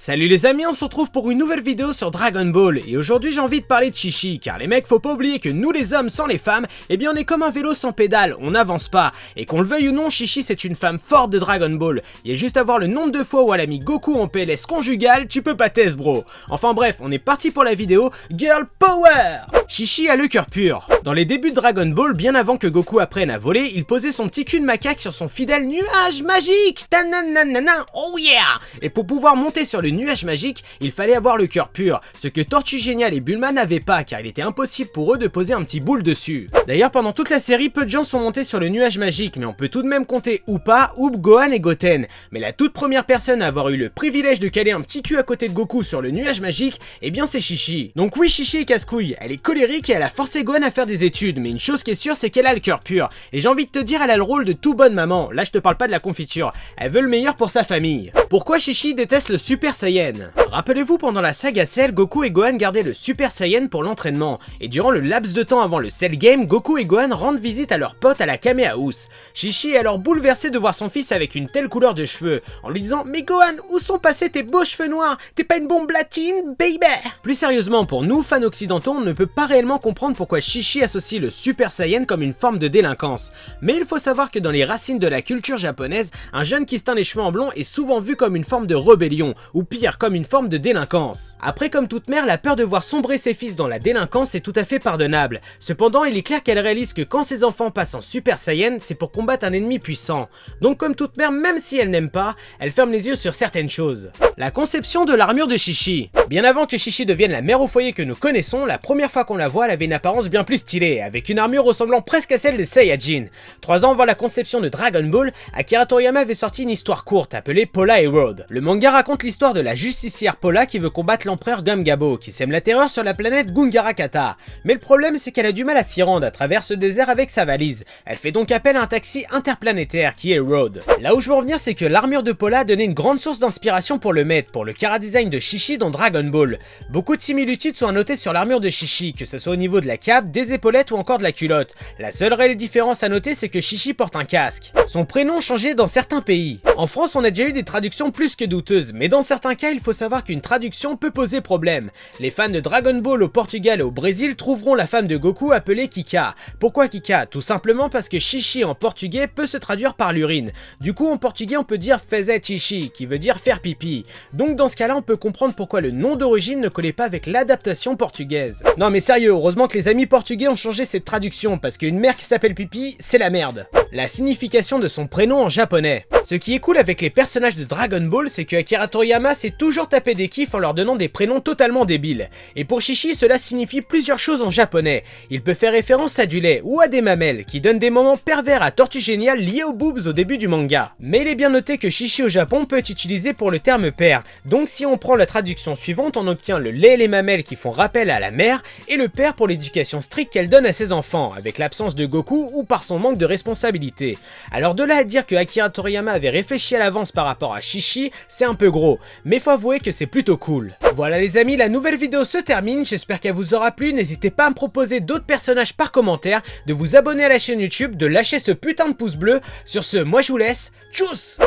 Salut les amis, on se retrouve pour une nouvelle vidéo sur Dragon Ball et aujourd'hui j'ai envie de parler de Chi-Chi car les mecs faut pas oublier que nous les hommes sans les femmes, eh bien on est comme un vélo sans pédale, on n'avance pas et qu'on le veuille ou non, Chi-Chi c'est une femme forte de Dragon Ball. Il y a juste à voir le nombre de fois où elle a mis Goku en PLS conjugal, tu peux pas test bro. Enfin bref, on est parti pour la vidéo, Girl Power. Chi-Chi a le cœur pur. Dans les débuts de Dragon Ball, bien avant que Goku apprenne à voler, il posait son petit cul de macaque sur son fidèle nuage magique, tananana, oh yeah. Et pour pouvoir monter sur le nuage magique, il fallait avoir le cœur pur, ce que Tortue Géniale et Bulma n'avaient pas car il était impossible pour eux de poser un petit boule dessus. D'ailleurs pendant toute la série, peu de gens sont montés sur le nuage magique, mais on peut tout de même compter Upa, Up, Gohan et Goten. Mais la toute première personne à avoir eu le privilège de caler un petit cul à côté de Goku sur le nuage magique, eh bien c'est Chi-Chi. Donc oui, Chi-Chi est casse-couille, elle est colérique et elle a forcé Gohan à faire des études, mais une chose qui est sûre c'est qu'elle a le cœur pur. Et j'ai envie de te dire, elle a le rôle de tout bonne maman, là je te parle pas de la confiture, elle veut le meilleur pour sa famille. Pourquoi Chi-Chi déteste le Super Saiyan? Rappelez-vous, pendant la saga Cell, Goku et Gohan gardaient le Super Saiyan pour l'entraînement, et durant le laps de temps avant le Cell Game, Goku et Gohan rendent visite à leur pote à la Kamehameha. Chi-Chi est alors bouleversé de voir son fils avec une telle couleur de cheveux, en lui disant « Mais Gohan, où sont passés tes beaux cheveux noirs? T'es pas une bombe latine, baby ?» Plus sérieusement, pour nous, fans occidentaux, on ne peut pas réellement comprendre pourquoi Chi-Chi associe le Super Saiyan comme une forme de délinquance. Mais il faut savoir que dans les racines de la culture japonaise, un jeune qui se teint les cheveux en blond est souvent vu comme une forme de rébellion, ou pire, comme une forme de délinquance. Après, comme toute mère, la peur de voir sombrer ses fils dans la délinquance est tout à fait pardonnable. Cependant, il est clair qu'elle réalise que quand ses enfants passent en Super Saiyan, c'est pour combattre un ennemi puissant. Donc comme toute mère, même si elle n'aime pas, elle ferme les yeux sur certaines choses. La conception de l'armure de Chi-Chi. Bien avant que Chi-Chi devienne la mère au foyer que nous connaissons, la première fois qu'on la voit, elle avait une apparence bien plus stylée, avec une armure ressemblant presque à celle des Saiyajin. 3 ans avant la conception de Dragon Ball, Akira Toriyama avait sorti une histoire courte appelée Pola et Road. Le manga raconte l'histoire de la justicière Pola qui veut combattre l'empereur Gamgabo, qui sème la terreur sur la planète Gungarakata. Mais le problème c'est qu'elle a du mal à s'y rendre à travers ce désert avec sa valise. Elle fait donc appel à un taxi interplanétaire qui est Road. Là où je veux en venir, c'est que l'armure de Pola a donné une grande source d'inspiration pour le maître, pour le chara-design de Chi-Chi dans Dragon Ball. Beaucoup de similitudes sont à noter sur l'armure de Chi-Chi, que ce soit au niveau de la cape, des épaulettes ou encore de la culotte. La seule réelle différence à noter, c'est que Chi-Chi porte un casque. Son prénom changeait dans certains pays. En France, on a déjà eu des traductions plus que douteuses, mais dans certains cas, il faut savoir qu'une traduction peut poser problème. Les fans de Dragon Ball au Portugal et au Brésil trouveront la femme de Goku appelée Kika. Pourquoi Kika? Tout simplement parce que Chi-Chi en portugais peut se traduire par l'urine. Du coup, en portugais, on peut dire faisait Chi-Chi, qui veut dire faire pipi. Donc dans ce cas-là, on peut comprendre pourquoi le nom d'origine ne collait pas avec l'adaptation portugaise. Non mais sérieux, heureusement que les amis portugais ont changé cette traduction, parce qu'une mère qui s'appelle Pipi, c'est la merde. La signification de son prénom en japonais. Ce qui est cool avec les personnages de Dragon Ball, c'est que Akira Toriyama s'est toujours tapé des kiffs en leur donnant des prénoms totalement débiles. Et pour Chi-Chi, cela signifie plusieurs choses en japonais. Il peut faire référence à du lait ou à des mamelles, qui donnent des moments pervers à Tortue Géniale liés aux boobs au début du manga. Mais il est bien noté que Chi-Chi au Japon peut être utilisé pour le terme père. Donc si on prend la traduction suivante, on obtient le lait et les mamelles qui font rappel à la mère, et le père pour l'éducation stricte qu'elle donne à ses enfants, avec l'absence de Goku ou par son manque de responsabilité. Alors de là à dire que Akira Toriyama avait réfléchi à l'avance par rapport à Chi-Chi, c'est un peu gros, mais faut avouer que c'est plutôt cool. Voilà les amis, la nouvelle vidéo se termine, j'espère qu'elle vous aura plu, n'hésitez pas à me proposer d'autres personnages par commentaire, de vous abonner à la chaîne YouTube, de lâcher ce putain de pouce bleu. Sur ce, moi je vous laisse, tchuss!